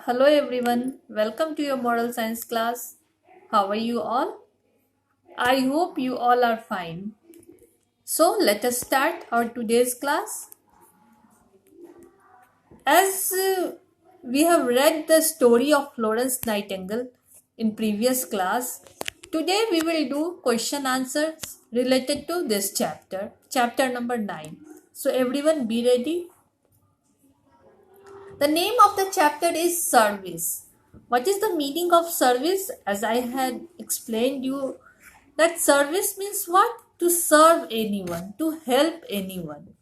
Hello everyone, welcome to your moral science class. How are you all? I hope you all are fine. So let us start our today's class. As we have read the story of Florence Nightingale in previous class, today we will do question answers related to this chapter number 9. So everyone be ready. The name of the chapter is service. What is the meaning of service? As I had explained you, that service means what? To serve anyone, to help anyone.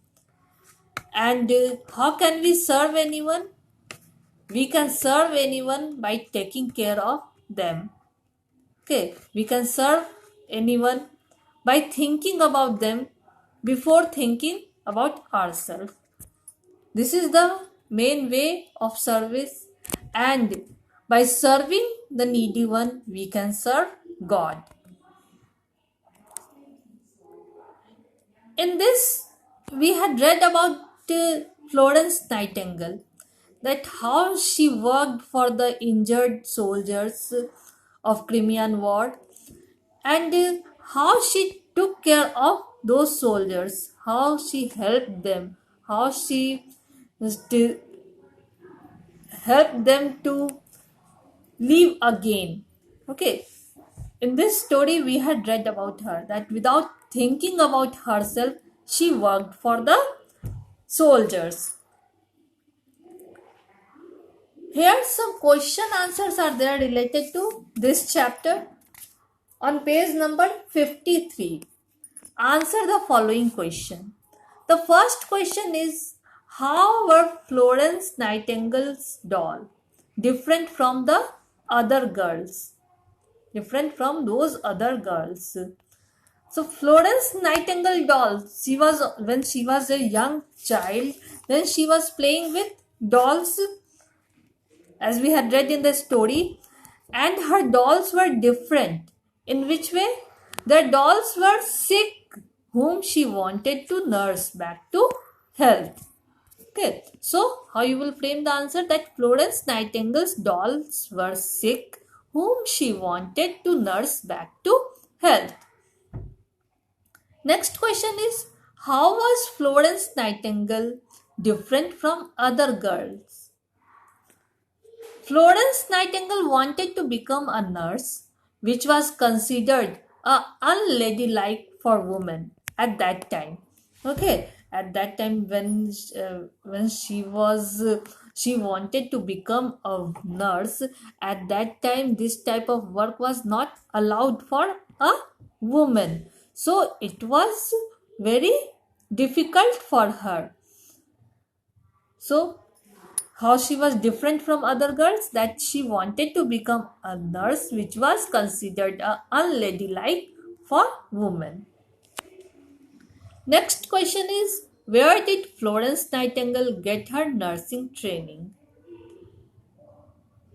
And how can we serve anyone? We can serve anyone by taking care of them. Okay, we can serve anyone by thinking about them before thinking about ourselves. This is the main way of service, and by serving the needy one, we can serve God. In this, we had read about Florence Nightingale, that how she worked for the injured soldiers of Crimean War, and how she took care of those soldiers, how she helped them, how she st- helped them to live again. Okay, in this story, we had read about her that without thinking about herself, she worked for the soldiers. Here, some question answers are there related to this chapter. On page number 53, answer the following question. The first question is, how were Florence Nightingale's doll different from the other girls? Different from those other girls. So Florence Nightingale doll, she was when she was a young child, then she was playing with dolls as we had read in the story, and her dolls were different. In which way? The dolls were sick, whom she wanted to nurse back to health. Okay, so how you will frame the answer? That Florence Nightingale's dolls were sick, whom she wanted to nurse back to health. Next question is, how was Florence Nightingale different from other girls? Florence Nightingale wanted to become a nurse, which was considered unladylike for women at that time. Okay, at that time when she wanted to become a nurse. At that time, this type of work was not allowed for a woman. So it was very difficult for her. So how she was different from other girls? That she wanted to become a nurse, which was considered unladylike for women. Next question is, where did Florence Nightingale get her nursing training?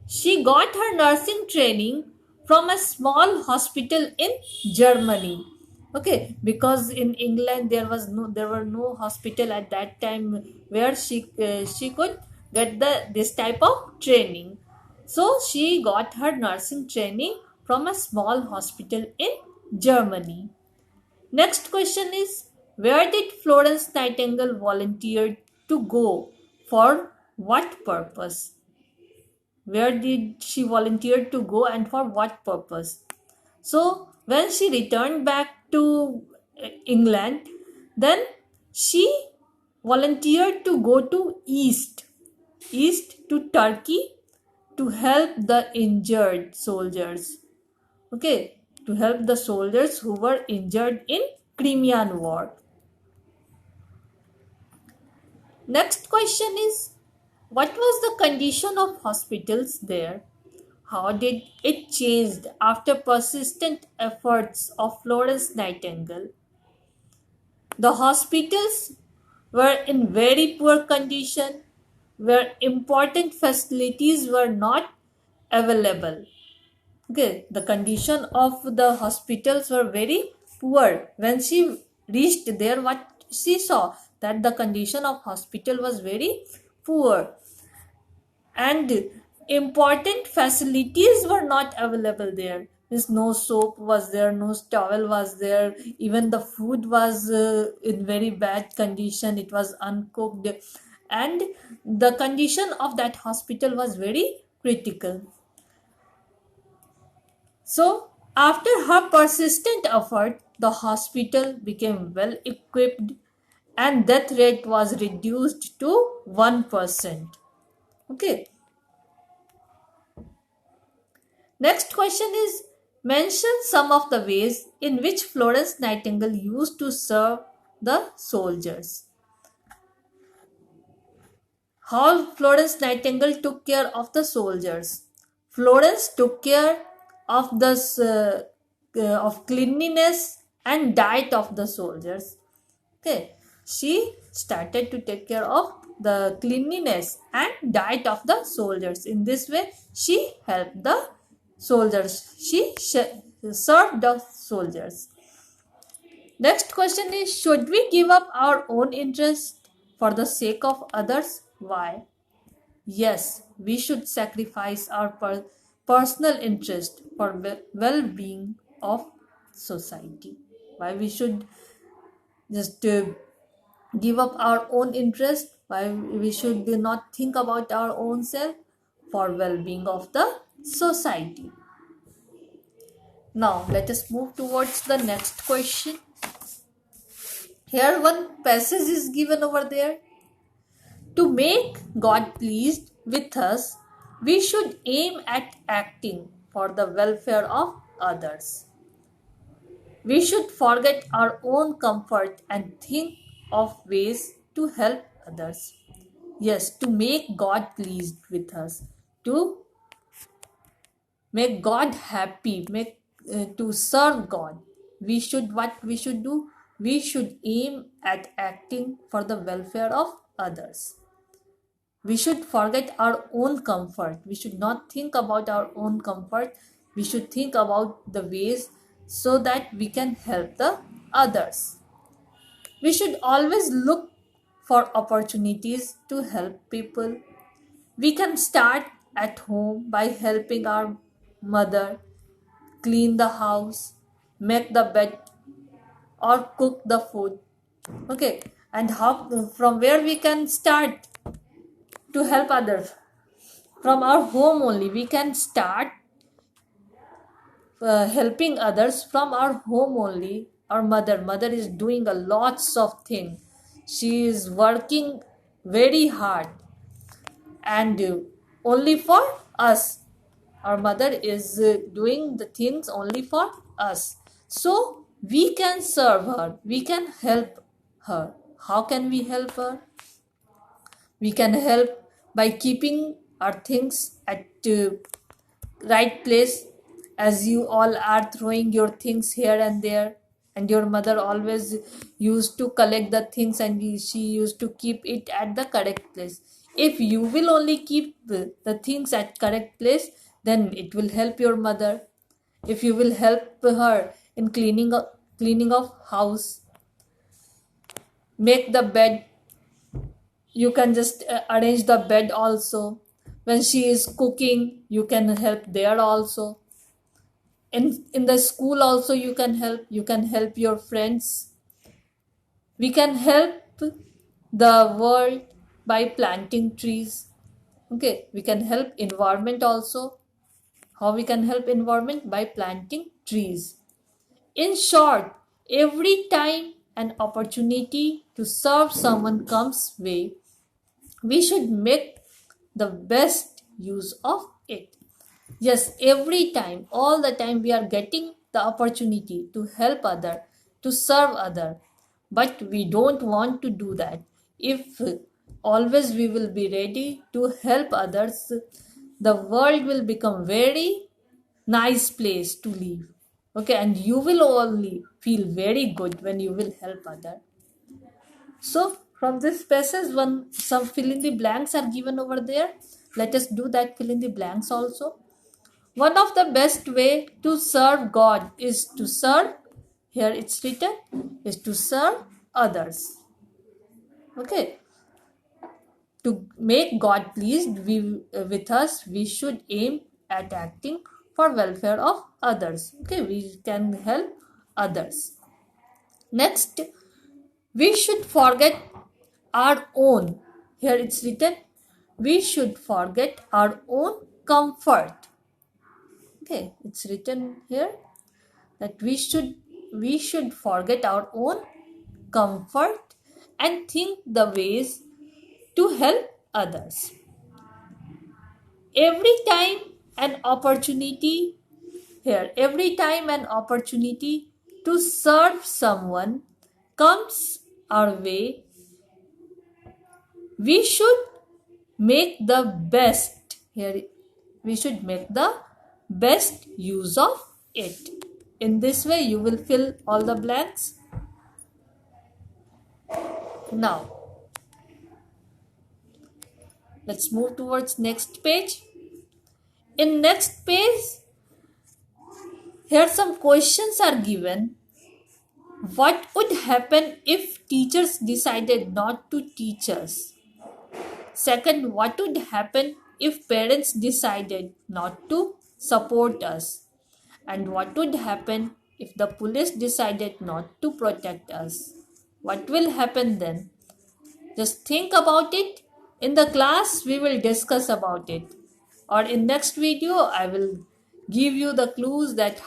She got her nursing training from a small hospital in Germany. Okay, because in England there were no hospital at that time where she could get this type of training. So she got her nursing training from a small hospital in Germany. Next question is, where did Florence Nightingale volunteer to go? For what purpose? Where did she volunteer to go and for what purpose? So when she returned back to England, then she volunteered to go to east to Turkey to help the injured soldiers. Okay, to help the soldiers who were injured in Crimean War. Next question is, what was the condition of hospitals there? How did it change after persistent efforts of Florence Nightingale? The hospitals were in very poor condition, where important facilities were not available. Okay, the condition of the hospitals were very poor. When she reached there, what she saw? That the condition of hospital was very poor. And important facilities were not available there. Means no soap was there, no towel was there, even the food was in very bad condition, it was uncooked, and the condition of that hospital was very critical. So after her persistent effort, the hospital became well equipped and death rate was reduced to 1%. Okay. Next question is, mention some of the ways in which Florence Nightingale used to serve the soldiers. How Florence Nightingale took care of the soldiers. Florence took care of of cleanliness and diet of the soldiers. Okay, she started to take care of the cleanliness and diet of the soldiers. In this way, she helped the soldiers. She served the soldiers. Next question is, should we give up our own interest for the sake of others? Why? Yes, we should sacrifice our personal interest for well-being of society. Why we should just give up our own interest? Why we should not think about our own self? For well-being of the society. Now let us move towards the next question. Here one passage is given over there. To make God pleased with us, we should aim at acting for the welfare of others. We should forget our own comfort and think of ways to help others. Yes, to make God pleased with us, to make God happy, to serve God. We should do? We should aim at acting for the welfare of others. We should forget our own comfort. We should not think about our own comfort. We should think about the ways so that we can help the others. We should always look for opportunities to help people. We can start at home by helping our mother clean the house, make the bed, or cook the food. Okay, and how from where we can start to help others? From our home only. We can start helping others from our home only. Our mother is doing a lots of things. She is working very hard and only for us. Our mother is doing the things only for us. So we can serve her, we can help her. How can we help her? We can help by keeping our things at right place. As you all are throwing your things here and there, and your mother always used to collect the things and she used to keep it at the correct place. If you will only keep the things at correct place, then it will help your mother. If you will help her in cleaning of house, make the bed, you can just arrange the bed also. When she is cooking, you can help there also. In the school also you can help your friends. We can help the world by planting trees. Okay, we can help environment also. How we can help environment? By planting trees. In short, every time an opportunity to serve someone comes way, we should make the best use of it. Yes, every time, all the time we are getting the opportunity to help other, to serve other, but we don't want to do that. If always we will be ready to help others, the world will become very nice place to live. Okay, and you will only feel very good when you will help other. So from this passage, some fill in the blanks are given over there. Let us do that fill in the blanks also. One of the best way to serve God is to serve, here it's written, is to serve others. Okay. to make God pleased with us, we should aim at acting for welfare of others. Okay, we can help others. Next, we should forget our own. Here it's written, we should forget our own comfort. Okay, it's written here that we should forget our own comfort and think the ways to help others. Every time an opportunity every time an opportunity to serve someone comes our way, we should make the best we should make the best use of it. In this way you will fill all the blanks. Now let's move towards next page. In next page, here some questions are given. What would happen if teachers decided not to teach us? Second, what would happen if parents decided not to support us? And what would happen if the police decided not to protect us? What will happen then? Just think about it. In the class, we will discuss about it. Or in next video, I will give you the clues that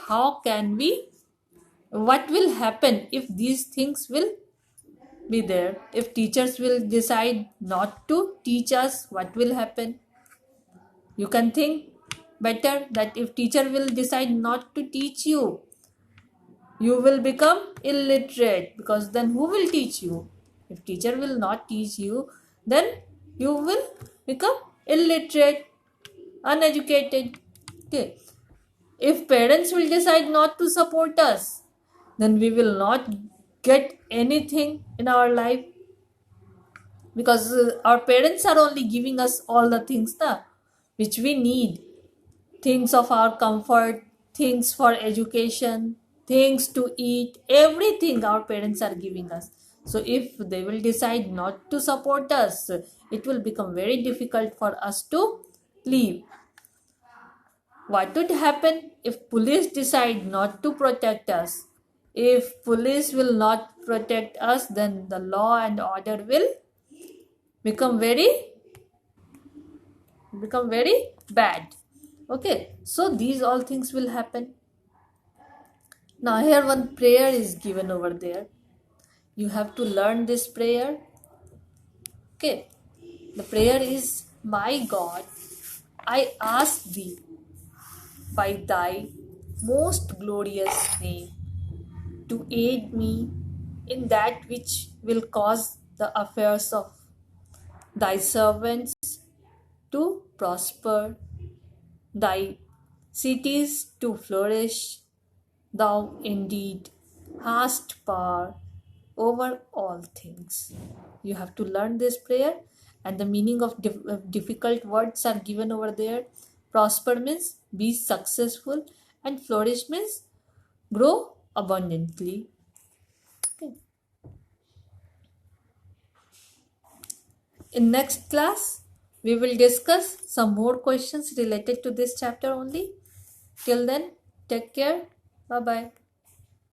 what will happen if these things will be there. If teachers will decide not to teach us, what will happen? You can think better that if teacher will decide not to teach you, you will become illiterate, because then who will teach you? If teacher will not teach you, then you will become illiterate, uneducated. Okay. If parents will decide not to support us, then we will not get anything in our life, because our parents are only giving us all the things which we need. Things of our comfort, things for education, things to eat, everything our parents are giving us. So if they will decide not to support us, it will become very difficult for us to leave. What would happen if police decide not to protect us? If police will not protect us, then the law and order will become very bad. Okay, so these all things will happen. Now here one prayer is given over there. You have to learn this prayer. Okay, the prayer is, my God, I ask thee by thy most glorious name to aid me in that which will cause the affairs of thy servants to prosper, thy cities to flourish. Thou indeed hast power over all things. You have to learn this prayer, and the meaning of difficult words are given over there. Prosper means be successful, and flourish means grow abundantly. Okay. In next class, we will discuss some more questions related to this chapter only. Till then, take care. Bye bye.